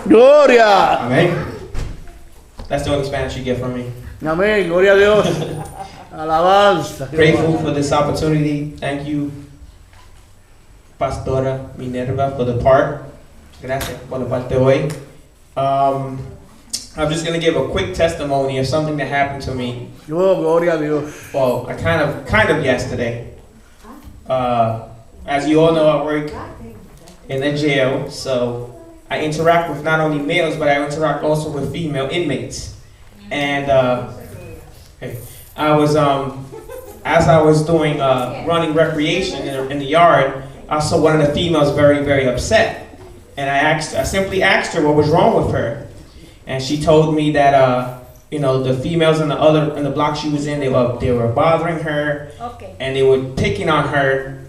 Gloria. Amén. That's the only Spanish you get from me. Amén. Gloria a Dios. Alabanza. Grateful for this opportunity. Thank you, Pastora Minerva, for the part. Gracias por la parte hoy. I'm just going to give a quick testimony of something that happened to me. Oh, gloria a Dios. Well, I kind of yesterday. As you all know, I work in a jail, so I interact with not only males, but I interact also with female inmates. And I was, as I was doing running recreation in the yard, I saw one of the females very, very upset, and I simply asked her what was wrong with her. And she told me that the females in the block she was in, they were bothering her, and they were picking on her.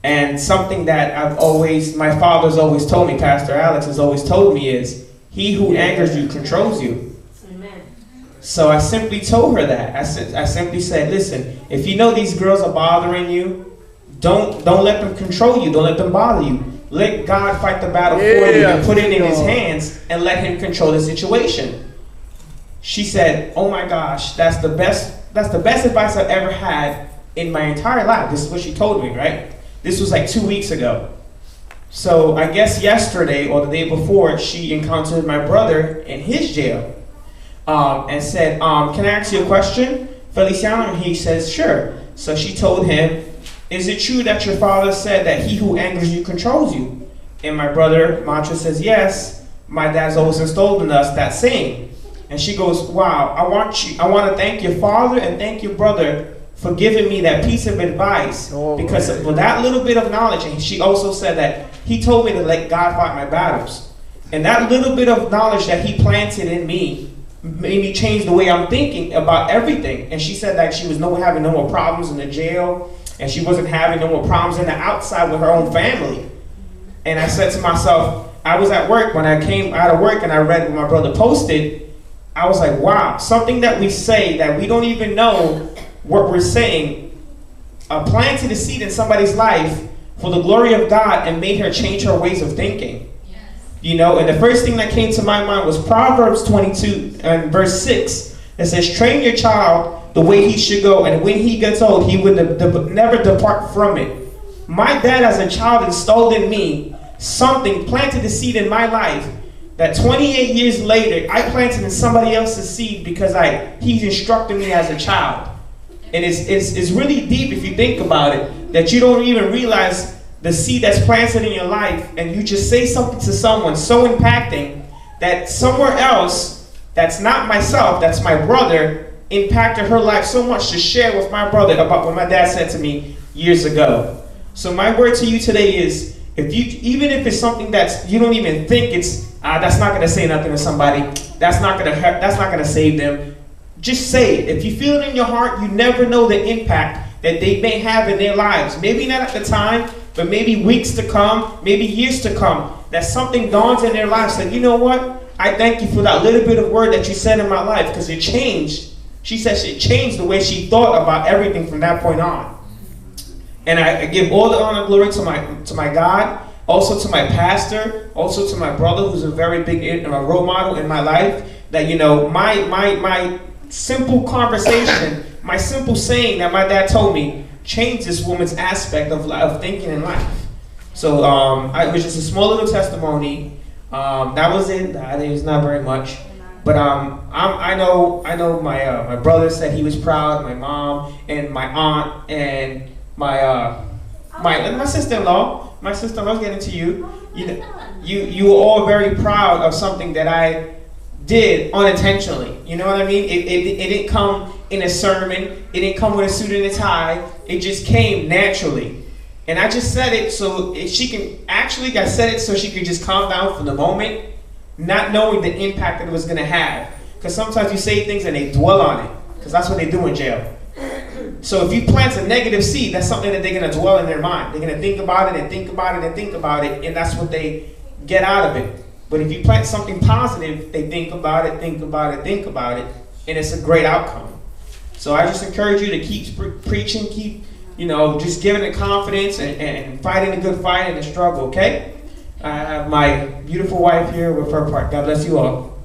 And something that my father's always told me, Pastor Alex has always told me, is he who angers you controls you. Amen. So I simply told her that. I simply said, listen, if you know these girls are bothering you, don't let them control you. Don't let them bother you. Let God fight the battle for you and put it in his hands and let him control the situation. She said, oh my gosh, that's the best advice I've ever had in my entire life. This is what she told me, right? This was like 2 weeks ago. So I guess yesterday or the day before, she encountered my brother in his jail and said, can I ask you a question, Feliciano? And he says, sure. So she told him, is it true that your father said that he who angers you controls you? And my brother, Mantra, says, yes. My dad's always installed in us that saying. And she goes, wow, I want to thank your father and thank your brother for giving me that piece of advice, because of that little bit of knowledge. And she also said that he told me to let God fight my battles. And that little bit of knowledge that he planted in me made me change the way I'm thinking about everything. And she said that she was having no more problems in the jail, and she wasn't having no more problems in the outside with her own family. And I said to myself, I was at work, when I came out of work and I read what my brother posted, I was like, wow, something that we say that we don't even know what we're saying, planted a seed in somebody's life for the glory of God and made her change her ways of thinking. Yes. And the first thing that came to my mind was Proverbs 22 and verse 6. It says, train your child the way he should go, and when he gets old, he would never depart from it. My dad as a child installed in me something, planted a seed in my life that 28 years later, I planted in somebody else's seed because he instructed me as a child. And it's really deep if you think about it, that you don't even realize the seed that's planted in your life, and you just say something to someone so impacting that somewhere else, that's not myself, that's my brother, impacted her life so much to share with my brother about what my dad said to me years ago. So my word to you today is, even if it's something that you don't even think that's not going to say nothing to somebody, that's not going to hurt, that's not going to save them, just say it. If you feel it in your heart, you never know the impact that they may have in their lives. Maybe not at the time, but maybe weeks to come, maybe years to come, that something dawns in their lives that, you know what? I thank you for that little bit of word that you said in my life, because it changed. She says it changed the way she thought about everything from that point on. And I give all the honor and glory to my God, also to my pastor, also to my brother, who's a very big role model in my life. That my simple conversation, my simple saying that my dad told me changed this woman's aspect of thinking in life. So it was just a small little testimony. That was it. It was not very much, but I know my brother said he was proud. My mom and my aunt and my sister-in-law. My sister-in-law's getting to you. You were all very proud of something that I did unintentionally. You know what I mean? It didn't come in a sermon. It didn't come with a suit and a tie. It just came naturally. And I just said it so she can, actually I said it so she could just calm down for the moment, not knowing the impact that it was going to have. Because sometimes you say things and they dwell on it, because that's what they do in jail. So if you plant a negative seed, that's something that they're going to dwell in their mind. They're going to think about it and think about it and think about it, and that's what they get out of it. But if you plant something positive, they think about it, think about it, think about it, and it's a great outcome. So I just encourage you to keep preaching, keep, just giving it confidence and fighting a good fight in the struggle, okay? I have my beautiful wife here with her part. God bless you all.